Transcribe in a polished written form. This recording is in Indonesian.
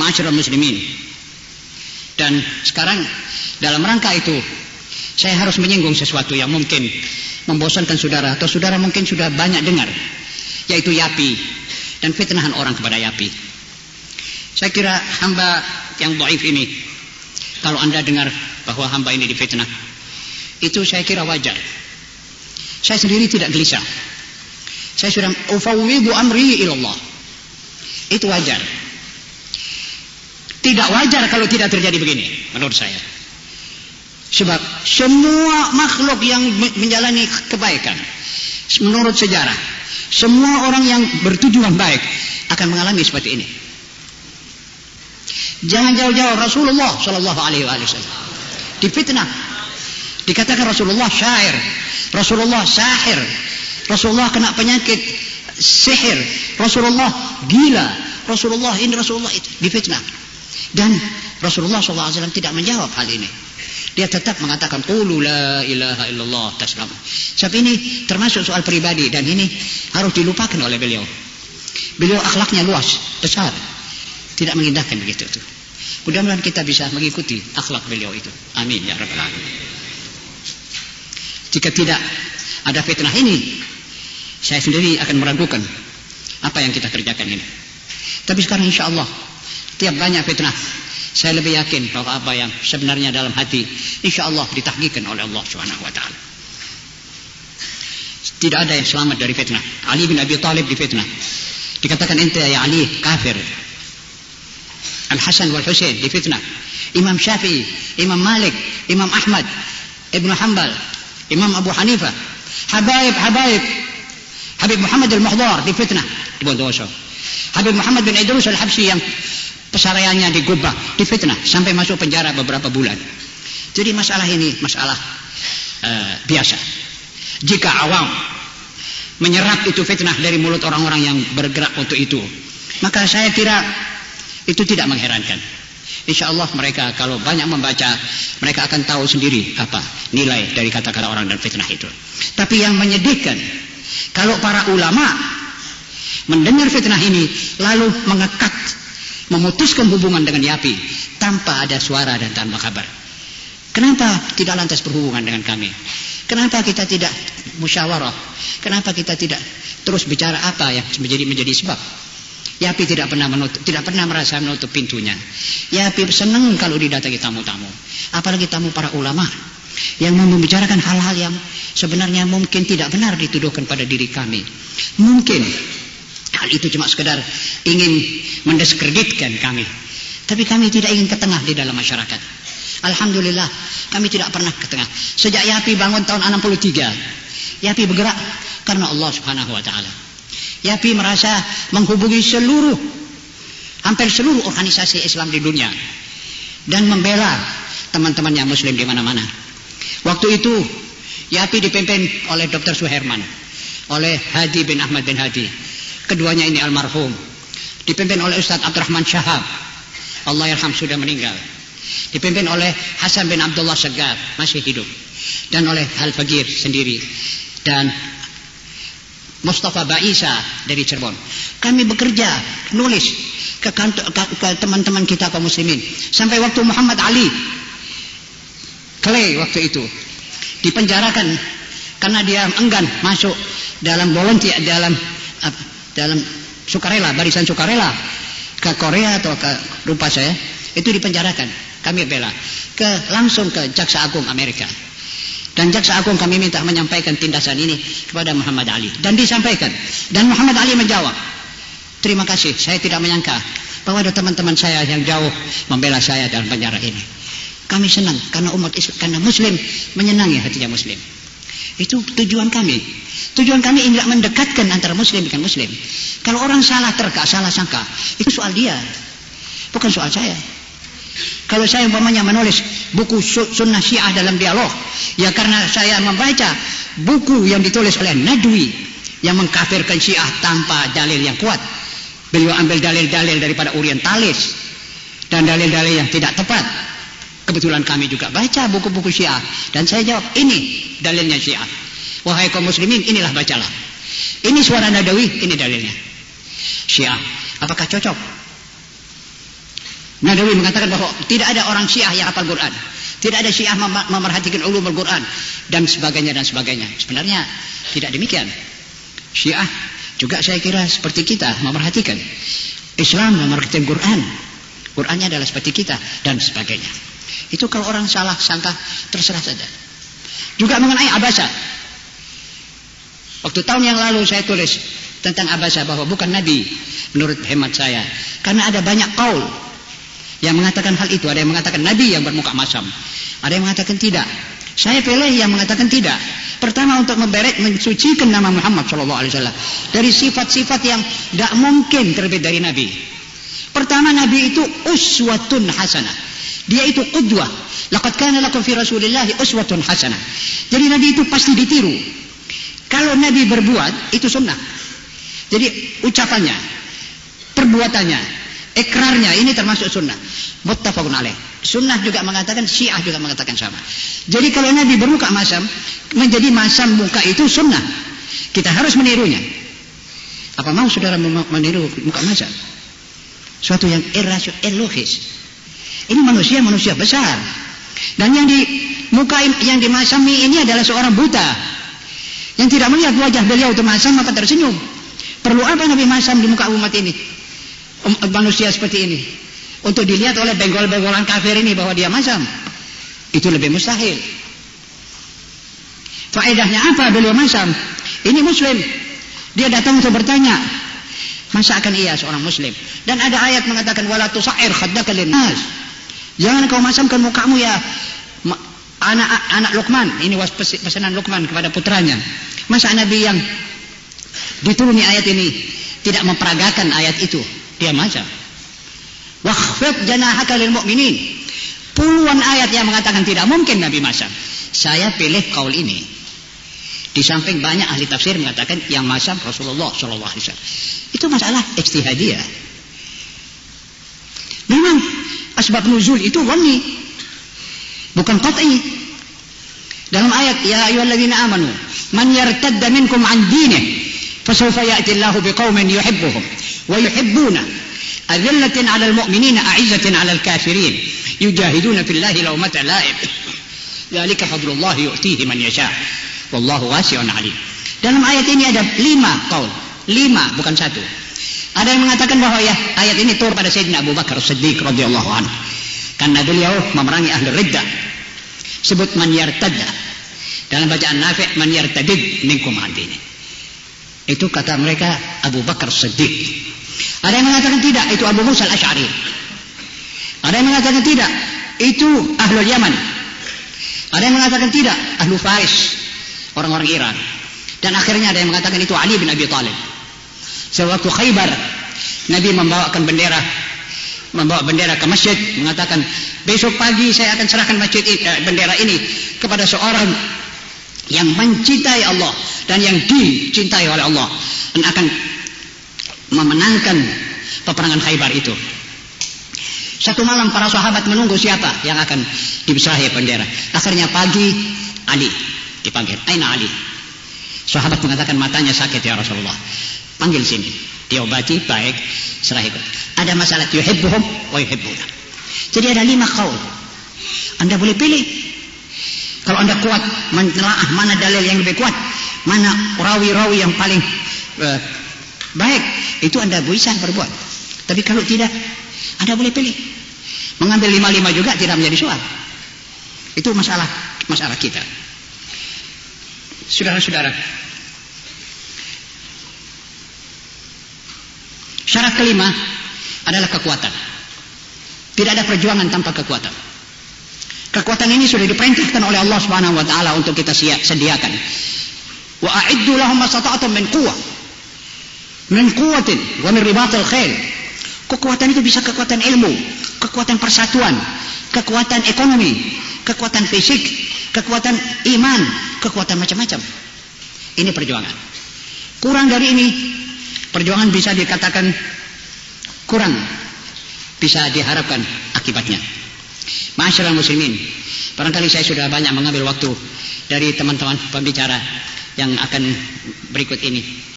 Ma'asyiral muslimin. Dan sekarang dalam rangka itu saya harus menyinggung sesuatu yang mungkin membosankan saudara, atau saudara mungkin sudah banyak dengar, yaitu Yapi dan fitnahan orang kepada Yapi. Saya kira hamba yang dhaif ini, kalau anda dengar bahwa hamba ini difitnah, itu saya kira wajar. Saya sendiri tidak gelisah. Saya sudah ufawwidu amri ilallah. Itu wajar. Tidak wajar kalau tidak terjadi begini, menurut saya. Sebab semua makhluk yang menjalani kebaikan, menurut sejarah, semua orang yang bertujuan baik akan mengalami seperti ini. Jangan jauh-jauh Rasulullah Shallallahu Alaihi Wasallam difitnah, dikatakan Rasulullah syair, Rasulullah sahir, Rasulullah kena penyakit sihir, Rasulullah gila, Rasulullah ini, Rasulullah itu, difitnah. Dan Rasulullah SAW tidak menjawab hal ini. Dia tetap mengatakan qulu la ilaha illallah taslam. Sebab ini termasuk soal pribadi, dan ini harus dilupakan oleh beliau. Beliau akhlaknya luas, besar, tidak mengindahkan begitu itu. Mudah-mudahan kita bisa mengikuti akhlak beliau itu. Amin ya rabbal alamin. Jika tidak ada fitnah ini, saya sendiri akan meragukan apa yang kita kerjakan ini. Tapi sekarang insya Allah, tiap banyak fitnah, saya lebih yakin bahwa apa yang sebenarnya dalam hati insya Allah ditahqiqkan oleh Allah Subhanahu wa ta'ala. Tidak ada yang selamat dari fitnah. Ali bin Abi Thalib difitnah, dikatakan ente ya Ali kafir. Al-Hasan wal Husain difitnah. Imam Syafi'i, Imam Malik, Imam Ahmad, Ibnu Hanbal, Imam Abu Hanifah, Habib Muhammad al-Muhdar difitnah di Bondowoso. Habib Muhammad bin Idrus al-Habsyi yang pesaraiannya digubah difitnah sampai masuk penjara beberapa bulan. Jadi masalah ini masalah biasa. Jika awam menyerap itu fitnah dari mulut orang-orang yang bergerak untuk itu, maka saya kira itu tidak mengherankan. Insya Allah mereka kalau banyak membaca, mereka akan tahu sendiri apa nilai dari kata-kata orang dan fitnah itu. Tapi yang menyedihkan, kalau para ulama mendengar fitnah ini lalu mengekat, memutuskan hubungan dengan Yapi tanpa ada suara dan tanpa kabar. Kenapa tidak lantas berhubungan dengan kami? Kenapa kita tidak musyawarah? Kenapa kita tidak terus bicara apa yang menjadi sebab? Yapi tidak pernah merasa menutup pintunya. Yapi senang kalau didatangi tamu-tamu, apalagi tamu para ulama yang membicarakan hal-hal yang sebenarnya mungkin tidak benar dituduhkan pada diri kami. Mungkin hal itu cuma sekedar ingin mendiskreditkan kami, tapi kami tidak ingin ke tengah di dalam masyarakat. Alhamdulillah kami tidak pernah ke tengah. Sejak Yapi bangun tahun 63, Yapi bergerak karena Allah Subhanahu wa ta'ala. Yapi merasa menghubungi hampir seluruh organisasi Islam di dunia dan membela teman-temannya muslim di mana-mana. Waktu itu Yapi dipimpin oleh Dr. Suherman, oleh Hadi bin Ahmad bin Hadi, keduanya ini almarhum. Dipimpin oleh Ustaz Abdurrahman Syahab, Allah yarham, sudah meninggal. Dipimpin oleh Hasan bin Abdullah Segaf, masih hidup, dan oleh Al-Fagir sendiri, dan Mustafa Baisa dari Cirebon. Kami bekerja, nulis ke teman-teman kita kaum muslimin. Sampai waktu Muhammad Ali Clay waktu itu dipenjarakan karena dia enggan masuk dalam volunteer, dalam sukarela, barisan sukarela ke Korea atau ke lupa saya, itu dipenjarakan. Kami bela langsung ke Jaksa Agung Amerika. Dan Jaksa Agung kami minta menyampaikan tindasan ini kepada Muhammad Ali, dan disampaikan. Dan Muhammad Ali menjawab, terima kasih, saya tidak menyangka bahwa ada teman-teman saya yang jauh membela saya dalam penjara ini. Kami senang karena umat Islam, karena Muslim menyenangi hatinya Muslim. Itu tujuan kami. Tujuan kami ingin mendekatkan antara Muslim dengan Muslim. Kalau orang salah sangka, itu soal dia, bukan soal saya. Kalau saya umpamanya menulis buku Sunnah Syiah dalam dialog, ya karena saya membaca buku yang ditulis oleh Nadwi yang mengkafirkan Syiah tanpa dalil yang kuat. Beliau ambil dalil-dalil daripada Orientalis dan dalil-dalil yang tidak tepat. Kebetulan kami juga baca buku-buku Syiah, dan saya jawab, ini dalilnya Syiah. Wahai kaum muslimin, inilah bacalah. Ini suara Nadawi, ini dalilnya. Syiah, apakah cocok? Nadawi mengatakan bahwa tidak ada orang Syiah yang hafal Quran, tidak ada Syiah memerhatikan ulumul Quran dan sebagainya dan sebagainya. Sebenarnya tidak demikian. Syiah juga saya kira seperti kita memerhatikan. Islam memerhatikan Quran. Qurannya adalah seperti kita dan sebagainya. Itu kalau orang salah sangka terserah saja. Juga mengenai Abasa. Waktu tahun yang lalu saya tulis tentang Abasa bahwa bukan Nabi menurut hemat saya. Karena ada banyak kaul yang mengatakan hal itu. Ada yang mengatakan Nabi yang bermuka masam, ada yang mengatakan tidak. Saya pilih yang mengatakan tidak. Pertama, untuk mensucikan nama Muhammad SAW dari sifat-sifat yang tidak mungkin terbit dari Nabi. Pertama, Nabi itu uswatun hasanah. Dia itu qudwah. Laqad kana lakum fi Rasulillahi uswatun hasanah. Jadi Nabi itu pasti ditiru. Kalau Nabi berbuat, itu sunnah. Jadi ucapannya, perbuatannya, ikrarnya, ini termasuk sunnah. Muttafaqun alaih. Sunnah juga mengatakan, Syiah juga mengatakan sama. Jadi kalau Nabi bermuka masam, menjadi masam muka itu sunnah. Kita harus menirunya. Apa mau saudara meniru muka masam? Suatu yang illogiis. Ini manusia besar. Dan yang di muka yang dimasami ini adalah seorang buta, yang tidak melihat wajah beliau itu masam maka tersenyum. Perlu apa Nabi masam di muka umat ini? Manusia seperti ini untuk dilihat oleh benggol-benggolan kafir ini bahwa dia masam. Itu lebih mustahil. Faedahnya apa beliau masam? Ini muslim. Dia datang untuk bertanya, masa akan ia seorang muslim? Dan ada ayat mengatakan wala tusair khaddaka linnas. Jangan kau masamkan mukamu ya anak Luqman. Ini pesanan Luqman kepada putranya. Masa Nabi yang dituruni ayat ini tidak memperagakan ayat itu? Dia masam. Wakhfid janahaka lil mu'minin. Puluhan ayat yang mengatakan tidak mungkin Nabi masam. Saya pilih kaul ini. Di samping banyak ahli tafsir mengatakan yang masam Rasulullah SAW. Itu masalah ijtihadiyah. Memang asbab nuzul itu dhanni, bukan qat'i. Dalam ayat ya ayyuhalladzina amanu man yartadda minkum an dinihi fasawfa ya'ti Allahu biqaumin yuhibbuhum wa yuhibbuna azillatin 'alal mu'minina a'izzatin 'alal kafirin yujahiduna fillahi lawmata la'ib dzalika fadlullahi yu'tihi man yasha wallahu wasi'un 'alim. Dalam ayat ini ada 5 qaul, 5 bukan 1. Ada yang mengatakan bahwa ya ayat ini turun pada Sayyidina Abu Bakar Siddiq radhiyallahu anhu karena beliau memerangi ahli riddah. Sebut man yartadda. Dalam bacaan Nafi' man yartadid minkum an dini. Itu kata mereka Abu Bakar Siddiq. Ada yang mengatakan tidak, itu Abu Musa al-Asy'ari. Ada yang mengatakan tidak, itu ahlul Yaman. Ada yang mengatakan tidak, ahlu Faris, orang-orang Iran. Dan akhirnya ada yang mengatakan itu Ali bin Abi Thalib. Sewaktu Khaybar, Nabi membawa bendera ke masjid, mengatakan besok pagi saya akan serahkan bendera ini kepada seorang yang mencintai Allah dan yang dicintai oleh Allah dan akan memenangkan peperangan Khaybar itu. Satu malam para sahabat menunggu siapa yang akan dibesarahi bendera. Akhirnya pagi Ali dipanggil. Aina Ali? Sahabat mengatakan matanya sakit ya Rasulullah. Panggil sini, diobati, baik, serahkan. Ada masalah yuhibbuhum wa yuhibbuna. Jadi ada 5 qaul. Anda boleh pilih. Kalau Anda kuat menelaah mana dalil yang lebih kuat, mana rawi-rawi yang paling baik, itu Anda bisa berbuat. Tapi kalau tidak, Anda boleh pilih. Mengambil 5-5 juga tidak menjadi soal. Itu masalah kita. Saudara-saudara, syarat kelima adalah kekuatan. Tidak ada perjuangan tanpa kekuatan. Kekuatan ini sudah diperintahkan oleh Allah Subhanahu wa taala untuk kita sediakan. Wa a'iddu lahum mastata'tum min quwwatin wa min ribatil khail. Kekuatan itu bisa kekuatan ilmu, kekuatan persatuan, kekuatan ekonomi, kekuatan fisik, kekuatan iman, kekuatan macam-macam. Ini perjuangan. Kurang dari ini, perjuangan bisa dikatakan kurang, bisa diharapkan akibatnya. Ma'asyiral muslimin, barangkali saya sudah banyak mengambil waktu dari teman-teman pembicara yang akan berikut ini.